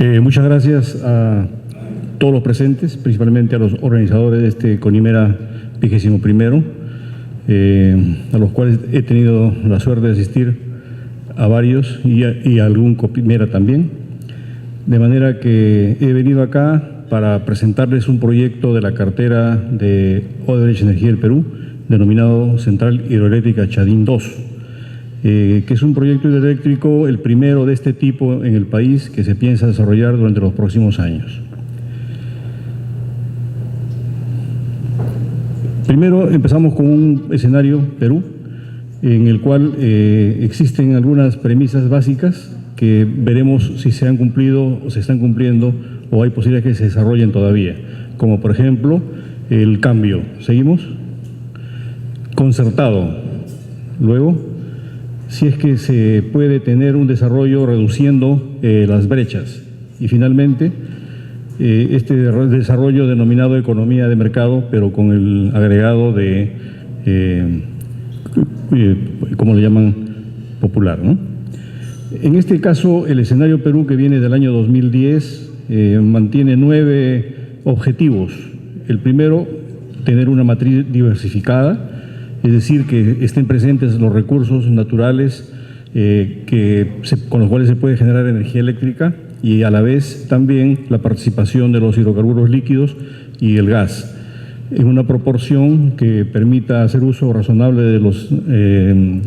Muchas gracias a todos los presentes, principalmente a los organizadores de este CONIMERA 21, a los cuales he tenido la suerte de asistir a varios y a algún CONIMERA también. De manera que he venido acá para presentarles un proyecto de la cartera de Odebrecht Energía del Perú, denominado Central Hidroeléctrica Chadín II, que es un proyecto hidroeléctrico, el primero de este tipo en el país, que se piensa desarrollar durante los próximos años. Primero empezamos con un escenario Perú, en el cual existen algunas premisas básicas que veremos si se han cumplido o se están cumpliendo o hay posibilidades que se desarrollen todavía, como por ejemplo el cambio. ¿Seguimos? Concertado. Luego, si es que se puede tener un desarrollo reduciendo las brechas. Y finalmente, este desarrollo denominado economía de mercado, pero con el agregado de, ¿cómo le llaman? Popular, ¿no? En este caso, el escenario Perú, que viene del año 2010, mantiene 9 objetivos. El primero, tener una matriz diversificada, es decir, que estén presentes los recursos naturales con los cuales se puede generar energía eléctrica y a la vez también la participación de los hidrocarburos líquidos y el gas, en una proporción que permita hacer uso razonable de los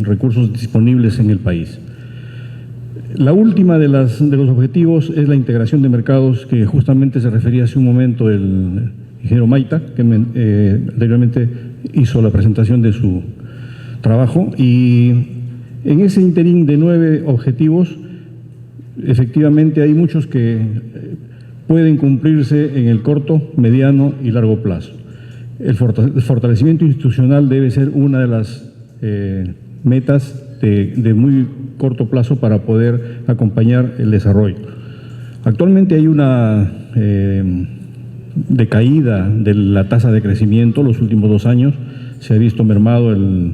recursos disponibles en el país. La última de los objetivos es la integración de mercados, que justamente se refería hace un momento el ingeniero Maita, que anteriormente hizo la presentación de su trabajo. Y en ese interín de 9 objetivos, efectivamente hay muchos que pueden cumplirse en el corto, mediano y largo plazo. El fortalecimiento institucional debe ser una de las metas de muy corto plazo para poder acompañar el desarrollo. Actualmente hay una decaída de la tasa de crecimiento. Los últimos 2 años se ha visto mermado el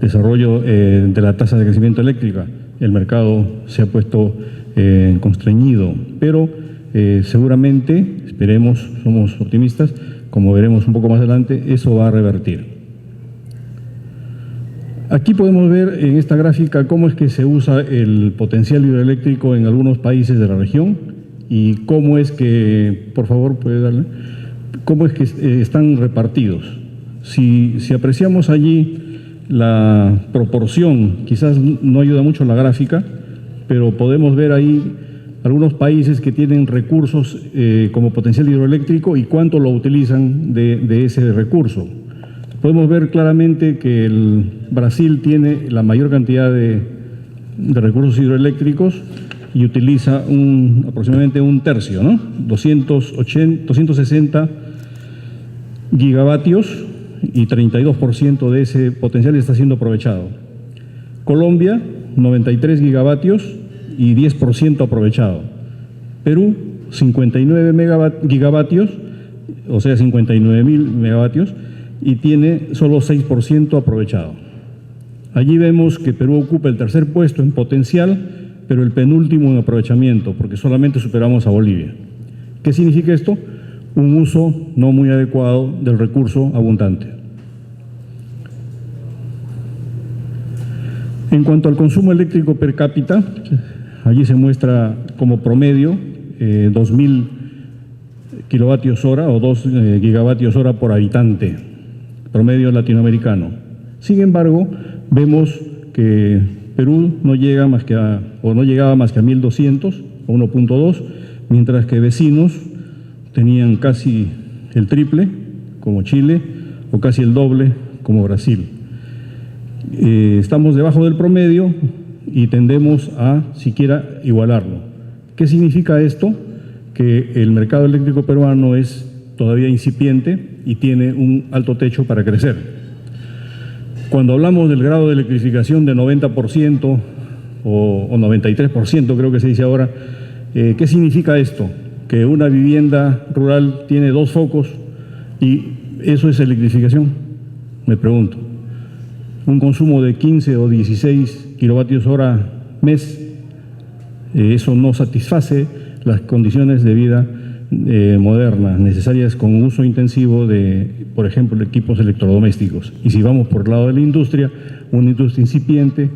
desarrollo de la tasa de crecimiento eléctrica. El mercado se ha puesto constreñido, pero seguramente, esperemos, somos optimistas, como veremos un poco más adelante, eso va a revertir. Aquí podemos ver en esta gráfica cómo es que se usa el potencial hidroeléctrico en algunos países de la región y cómo es que, por favor, puede darle, cómo es que están repartidos. Si apreciamos allí la proporción, quizás no ayuda mucho la gráfica, pero podemos ver ahí algunos países que tienen recursos como potencial hidroeléctrico y cuánto lo utilizan de ese recurso. Podemos ver claramente que el Brasil tiene la mayor cantidad de recursos hidroeléctricos y utiliza aproximadamente un tercio, ¿no? 260 gigavatios y 32% de ese potencial está siendo aprovechado. Colombia, 93 gigavatios y 10% aprovechado. Perú, 59 gigavatios, o sea, 59.000 megavatios, y tiene solo 6% aprovechado. Allí vemos que Perú ocupa el tercer puesto en potencial, pero el penúltimo en aprovechamiento, porque solamente superamos a Bolivia. ¿Qué significa esto? Un uso no muy adecuado del recurso abundante. En cuanto al consumo eléctrico per cápita, allí se muestra como promedio 2.000 kilovatios hora o 2 gigavatios hora por habitante, promedio latinoamericano. Sin embargo, vemos que Perú no llegaba más que a 1.200 o 1.2, mientras que vecinos tenían casi el triple, como Chile, o casi el doble, como Brasil. Estamos debajo del promedio y tendemos a siquiera igualarlo. ¿Qué significa esto? Que el mercado eléctrico peruano es todavía incipiente y tiene un alto techo para crecer. Cuando hablamos del grado de electrificación de 90% o 93%, creo que se dice ahora, ¿qué significa esto? Que una vivienda rural tiene 2 focos y eso es electrificación, me pregunto. Un consumo de 15 o 16 kilovatios hora mes, eso no satisface las condiciones de vida modernas, necesarias con uso intensivo de, por ejemplo, equipos electrodomésticos. Y si vamos por el lado de la industria, una industria incipiente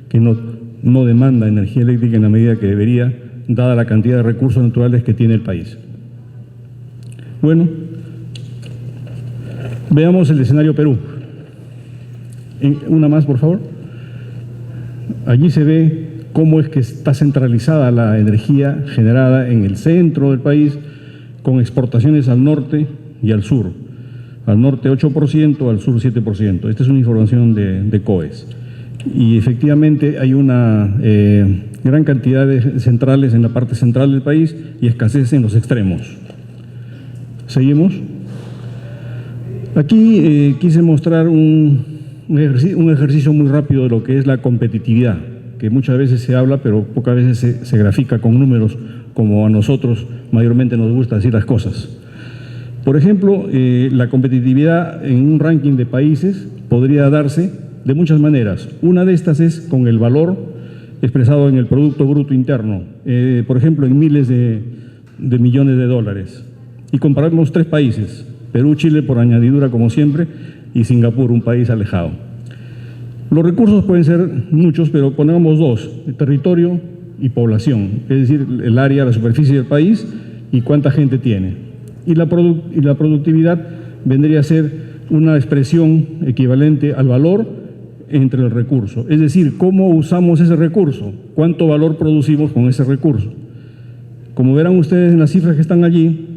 que no demanda energía eléctrica en la medida que debería, dada la cantidad de recursos naturales que tiene el país. Bueno, veamos el escenario Perú. Una más, por favor. Allí se ve cómo es que está centralizada la energía generada en el centro del país, con exportaciones al norte y al sur. Al norte 8%, al sur 7%. Esta es una información de COES. Y efectivamente hay una gran cantidad de centrales en la parte central del país y escasez en los extremos. ¿Seguimos? Aquí quise mostrar un ejercicio muy rápido de lo que es la competitividad, que muchas veces se habla, pero pocas veces se grafica con números, como a nosotros mayormente nos gusta decir las cosas. Por ejemplo, la competitividad en un ranking de países podría darse de muchas maneras. Una de estas es con el valor expresado en el Producto Bruto Interno, por ejemplo, en miles de millones de dólares. Y comparamos tres países, Perú, Chile por añadidura como siempre, y Singapur, un país alejado. Los recursos pueden ser muchos, pero pongamos dos: el territorio y población, es decir, el área, la superficie del país y cuánta gente tiene. Y la productividad vendría a ser una expresión equivalente al valor entre el recurso, es decir, cómo usamos ese recurso, cuánto valor producimos con ese recurso. Como verán ustedes en las cifras que están allí,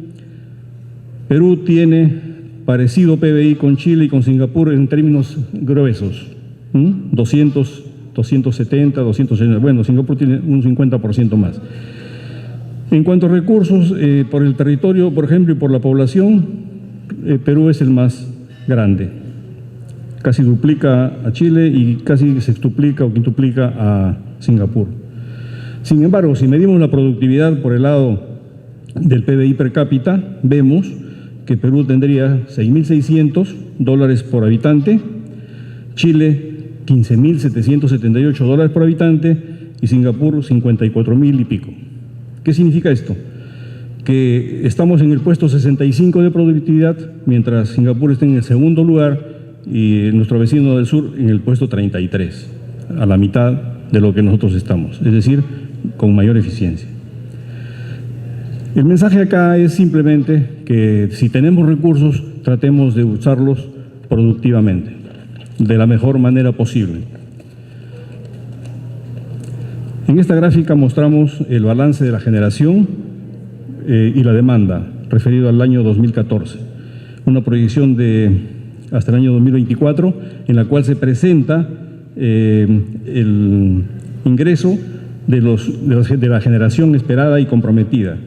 Perú tiene parecido PBI con Chile y con Singapur en términos gruesos, 200, 270, 280, bueno, Singapur tiene un 50% más. En cuanto a recursos, por el territorio, por ejemplo, y por la población, Perú es el más grande. Casi duplica a Chile y casi sextuplica o quintuplica a Singapur. Sin embargo, si medimos la productividad por el lado del PBI per cápita, vemos que Perú tendría $6.600 por habitante, Chile $15.778 por habitante y Singapur 54.000 y pico. ¿Qué significa esto? Que estamos en el puesto 65 de productividad, mientras Singapur está en el segundo lugar y nuestro vecino del sur en el puesto 33, a la mitad de lo que nosotros estamos, es decir, con mayor eficiencia. El mensaje acá es simplemente que si tenemos recursos, tratemos de usarlos productivamente, de la mejor manera posible. En esta gráfica mostramos el balance de la generación y la demanda, referido al año 2014. Una proyección de hasta el año 2024, en la cual se presenta el ingreso de la generación esperada y comprometida.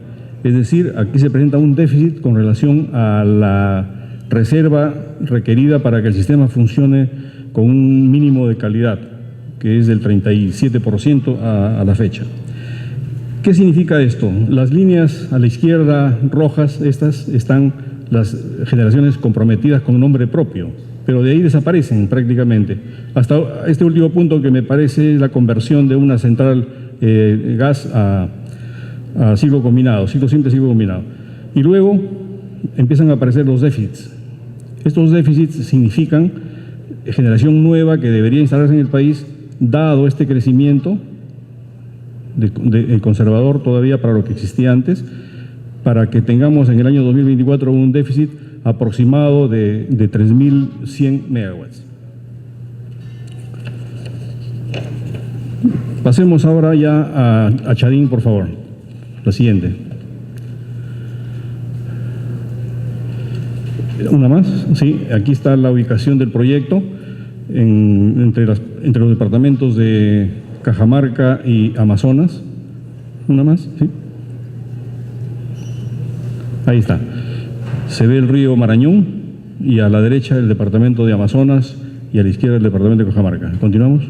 Es decir, aquí se presenta un déficit con relación a la reserva requerida para que el sistema funcione con un mínimo de calidad, que es del 37% a la fecha. ¿Qué significa esto? Las líneas a la izquierda rojas, estas están las generaciones comprometidas con nombre propio, pero de ahí desaparecen prácticamente. Hasta este último punto, que me parece la conversión de una central gas a ciclo combinado, ciclo simple, ciclo combinado. Y luego empiezan a aparecer los déficits. Estos déficits significan generación nueva que debería instalarse en el país, dado este crecimiento conservador todavía para lo que existía antes, para que tengamos en el año 2024 un déficit aproximado de 3.100 megawatts. Pasemos ahora ya a Chadín, por favor. La siguiente. Una más, sí, aquí está la ubicación del proyecto entre los departamentos de Cajamarca y Amazonas. Una más, sí. Ahí está. Se ve el río Marañón y a la derecha el departamento de Amazonas y a la izquierda el departamento de Cajamarca. ¿Continuamos?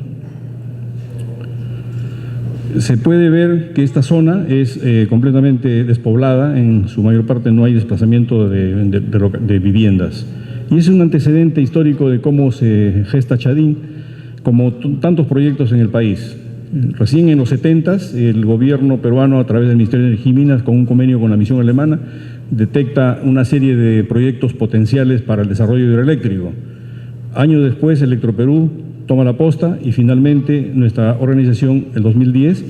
Se puede ver que esta zona es completamente despoblada, en su mayor parte no hay desplazamiento de viviendas. Y es un antecedente histórico de cómo se gesta Chadín, como tantos proyectos en el país. Recién en los 70s, el gobierno peruano, a través del Ministerio de Energía y Minas, con un convenio con la misión alemana, detecta una serie de proyectos potenciales para el desarrollo hidroeléctrico. Años después, Electroperú toma la posta y finalmente nuestra organización, el 2010,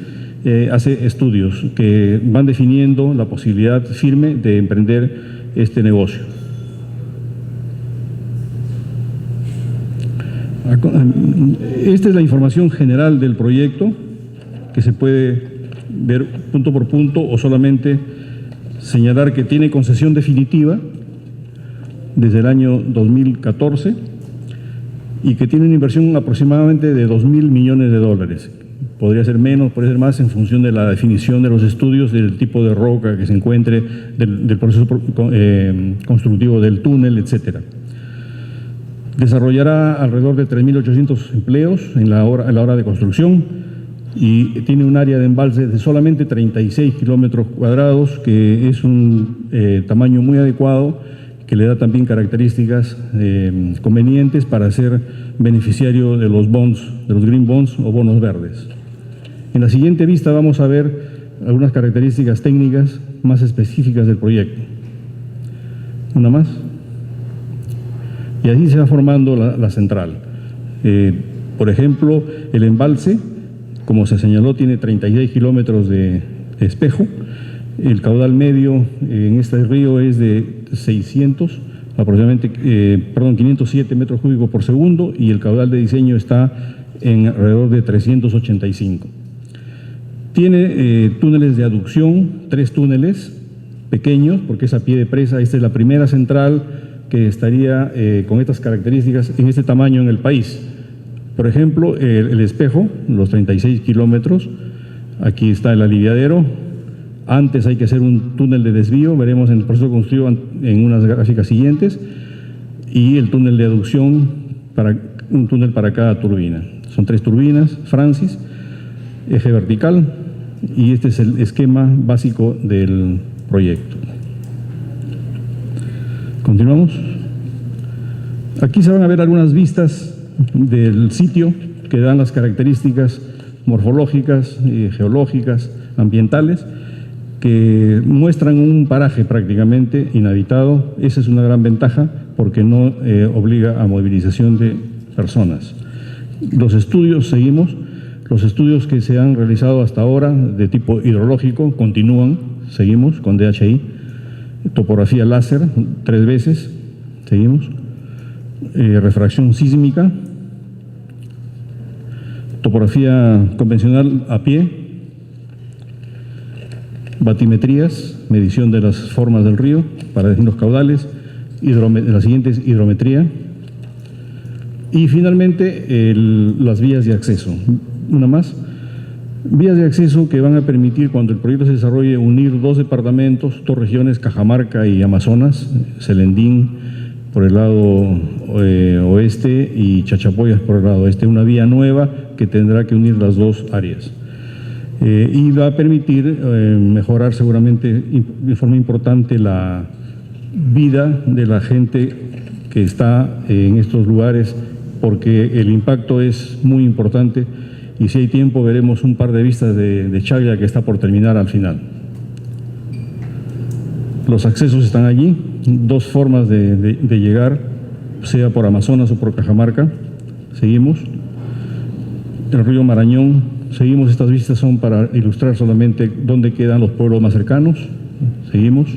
hace estudios que van definiendo la posibilidad firme de emprender este negocio. Esta es la información general del proyecto, que se puede ver punto por punto o solamente señalar que tiene concesión definitiva desde el año 2014 y que tiene una inversión aproximadamente de 2.000 millones de dólares. Podría ser menos, podría ser más en función de la definición de los estudios, del tipo de roca que se encuentre, del proceso constructivo del túnel, etcétera. Desarrollará alrededor de 3.800 empleos en la hora de construcción y tiene un área de embalse de solamente 36 kilómetros cuadrados, que es un tamaño muy adecuado, que le da también características convenientes para ser beneficiario de los bonds, de los green bonds o bonos verdes. En la siguiente vista vamos a ver algunas características técnicas más específicas del proyecto. Una más. Y así se va formando la central. Por ejemplo, el embalse, como se señaló, tiene 36 kilómetros de espejo. El caudal medio en este río es de 507 metros cúbicos por segundo, y el caudal de diseño está en alrededor de 385. Tiene túneles de aducción, 3 túneles pequeños, porque es a pie de presa. Esta es la primera central que estaría con estas características en este tamaño en el país. Por ejemplo, el espejo, los 36 kilómetros, aquí está el aliviadero. Antes hay que hacer un túnel de desvío, veremos en el proceso constructivo en unas gráficas siguientes, y el túnel de aducción, un túnel para cada turbina. Son 3 turbinas, Francis, eje vertical, y este es el esquema básico del proyecto. Continuamos. Aquí se van a ver algunas vistas del sitio que dan las características morfológicas, geológicas, ambientales, que muestran un paraje prácticamente inhabitado. Esa es una gran ventaja porque no obliga a movilización de personas. Los estudios, seguimos, los estudios que se han realizado hasta ahora de tipo hidrológico continúan, seguimos con DHI, topografía láser 3 veces, seguimos, refracción sísmica, topografía convencional a pie, batimetrías, medición de las formas del río para definir los caudales, la siguiente es hidrometría, y finalmente las vías de acceso. Una más, vías de acceso que van a permitir, cuando el proyecto se desarrolle, unir 2 departamentos, 2 regiones, Cajamarca y Amazonas, Selendín por el lado oeste y Chachapoyas por el lado oeste, una vía nueva que tendrá que unir las 2 áreas. Y va a permitir mejorar seguramente de forma importante la vida de la gente que está en estos lugares, porque el impacto es muy importante, y si hay tiempo veremos un par de vistas de Chaglla que está por terminar al final. Los accesos están allí, 2 formas de llegar, sea por Amazonas o por Cajamarca. Seguimos. El río Marañón, seguimos. Estas vistas son para ilustrar solamente dónde quedan los pueblos más cercanos. Seguimos.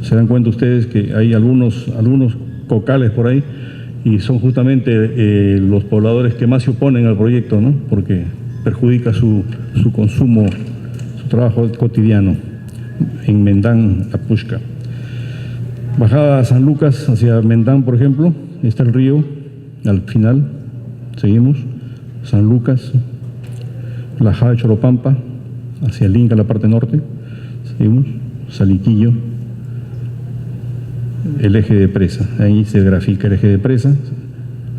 Se dan cuenta ustedes que hay algunos cocales por ahí, y son justamente los pobladores que más se oponen al proyecto, ¿no? Porque perjudica su consumo, su trabajo cotidiano. En Mendán, Apuxca. Bajada a San Lucas hacia Mendán, por ejemplo, está el río al final. Seguimos. San Lucas, la Jada de Choropampa, hacia el Inca, la parte norte. Seguimos. Saliquillo, el eje de presa. Ahí se grafica el eje de presa.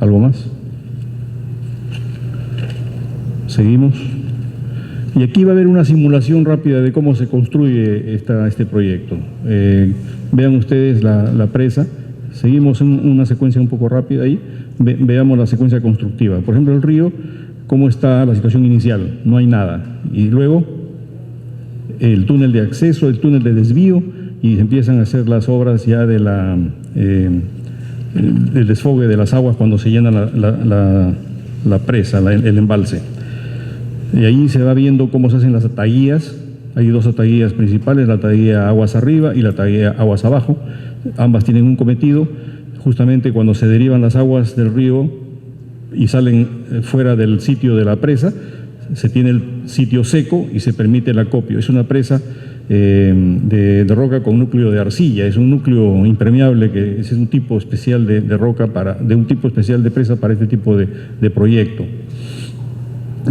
¿Algo más? Seguimos. Y aquí va a haber una simulación rápida de cómo se construye este proyecto. Vean ustedes la presa. Seguimos en una secuencia un poco rápida ahí. Veamos la secuencia constructiva. Por ejemplo, el río cómo está la situación inicial. No hay nada. Y luego el túnel de acceso, el túnel de desvío, y empiezan a hacer las obras ya de el desfogue de las aguas cuando se llena la presa, el embalse. Y ahí se va viendo cómo se hacen las ataguías. Hay dos ataguías principales, la ataguía aguas arriba y la ataguía aguas abajo. Ambas tienen un cometido. Justamente cuando se derivan las aguas del río y salen fuera del sitio de la presa, se tiene el sitio seco y se permite el acopio. Es una presa de roca con núcleo de arcilla, es un núcleo impermeable, que es un tipo especial de roca, de un tipo especial de presa para este tipo de proyecto.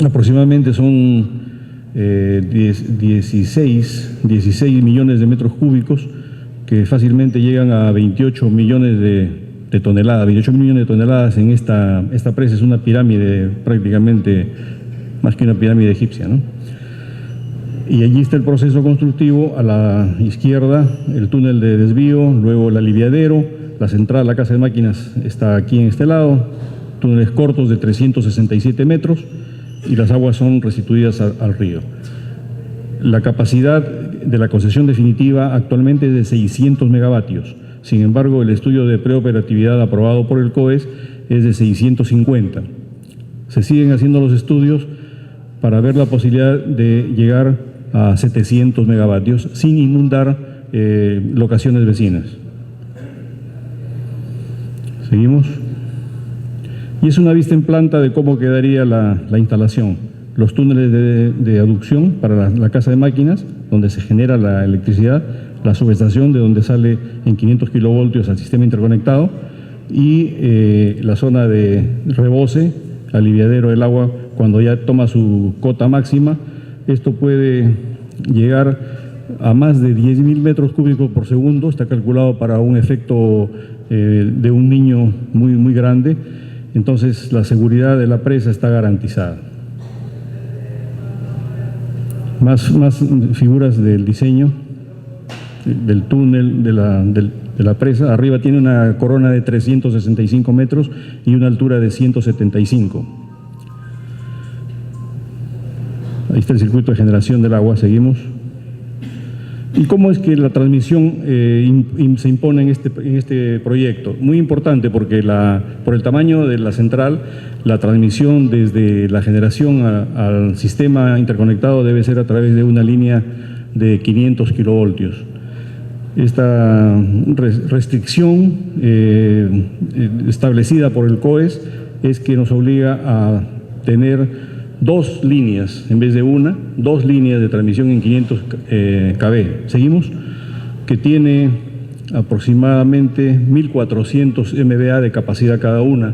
Aproximadamente son 16 millones de metros cúbicos, que fácilmente llegan a 28 millones de toneladas. 28 millones de toneladas en esta presa. Es una pirámide prácticamente, más que una pirámide egipcia, ¿no? Y allí está el proceso constructivo. A la izquierda el túnel de desvío, luego el aliviadero, la central, la casa de máquinas está aquí en este lado, túneles cortos de 367 metros y las aguas son restituidas al río. La capacidad de la concesión definitiva actualmente es de 600 megavatios. Sin embargo, el estudio de preoperatividad aprobado por el COES es de 650. Se siguen haciendo los estudios para ver la posibilidad de llegar a 700 megavatios sin inundar locaciones vecinas. Seguimos. Y es una vista en planta de cómo quedaría la instalación. Los túneles de aducción para la casa de máquinas, donde se genera la electricidad, la subestación de donde sale en 500 kilovoltios al sistema interconectado, y la zona de rebose, aliviadero del agua, cuando ya toma su cota máxima. Esto puede llegar a más de 10.000 metros cúbicos por segundo. Está calculado para un efecto de un niño muy, muy grande. Entonces, la seguridad de la presa está garantizada. Más figuras del diseño del túnel de la presa. Arriba tiene una corona de 365 metros y una altura de 175. Ahí está el circuito de generación del agua. Seguimos. ¿Y cómo es que la transmisión se impone en este proyecto? Muy importante, porque por el tamaño de la central, la transmisión desde la generación al sistema interconectado debe ser a través de una línea de 500 kilovoltios. Esta restricción establecida por el COES es que nos obliga a tener dos líneas en vez de una, dos líneas de transmisión en 500 kV. Seguimos, que tiene aproximadamente 1.400 MVA de capacidad cada una.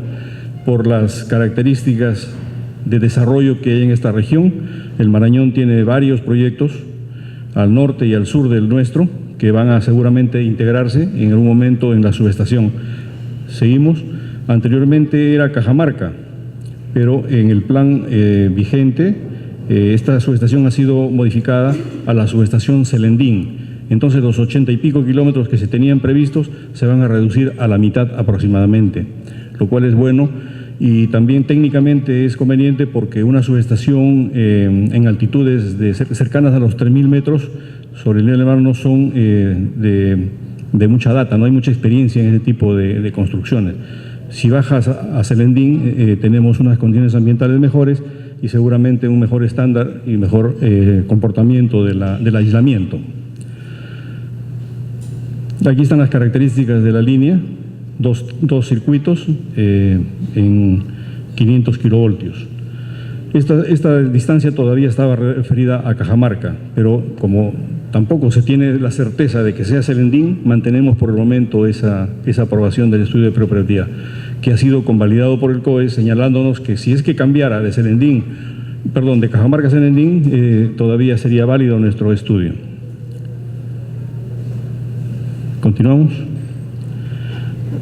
Por las características de desarrollo que hay en esta región, el Marañón tiene varios proyectos al norte y al sur del nuestro que van a seguramente integrarse en algún momento en la subestación. Seguimos. Anteriormente era Cajamarca, pero en el plan vigente esta subestación ha sido modificada a la subestación Celendín. Entonces los 80 y pico kilómetros que se tenían previstos se van a reducir a la mitad aproximadamente, lo cual es bueno, y también técnicamente es conveniente porque una subestación en altitudes cercanas a los 3.000 metros sobre el nivel del mar no son de mucha data, no hay mucha experiencia en ese tipo de construcciones. Si bajas a Celendín tenemos unas condiciones ambientales mejores y seguramente un mejor estándar y mejor comportamiento del aislamiento. Aquí están las características de la línea, dos circuitos en 500 kilovoltios. Esta distancia todavía estaba referida a Cajamarca, pero como tampoco se tiene la certeza de que sea Celendín, mantenemos por el momento esa aprobación del estudio de preoperatividad, que ha sido convalidado por el COES, señalándonos que si es que cambiara de Cajamarca a Celendín, todavía sería válido nuestro estudio. Continuamos.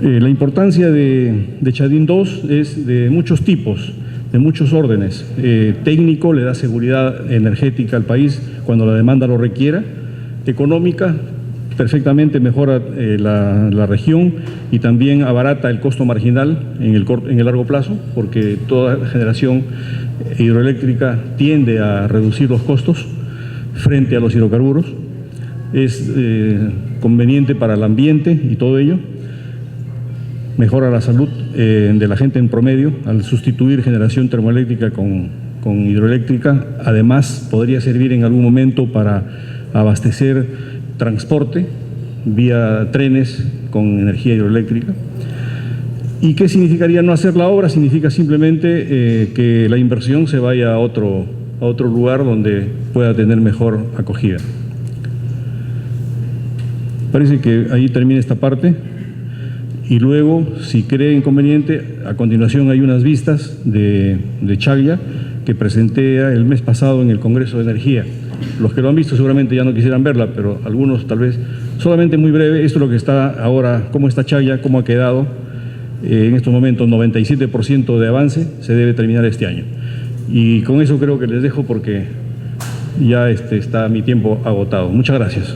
La importancia de Chadín 2 es de muchos tipos, de muchos órdenes. Técnico, le da seguridad energética al país cuando la demanda lo requiera. Económica, perfectamente mejora la región y también abarata el costo marginal en el largo plazo, porque toda generación hidroeléctrica tiende a reducir los costos frente a los hidrocarburos. Es conveniente para el ambiente y todo ello. Mejora la salud de la gente en promedio al sustituir generación termoeléctrica con hidroeléctrica. Además, podría servir en algún momento para abastecer transporte vía trenes con energía hidroeléctrica. ¿Y qué significaría no hacer la obra? Significa simplemente que la inversión se vaya a otro lugar donde pueda tener mejor acogida. Parece que ahí termina esta parte. Y luego, si cree inconveniente, a continuación hay unas vistas de Chaglla que presenté el mes pasado en el Congreso de Energía. Los que lo han visto seguramente ya no quisieran verla, pero algunos tal vez, solamente muy breve. Esto es lo que está ahora, cómo está Chaglla, cómo ha quedado. En estos momentos 97% de avance, se debe terminar este año. Y con eso creo que les dejo porque ya está mi tiempo agotado. Muchas gracias.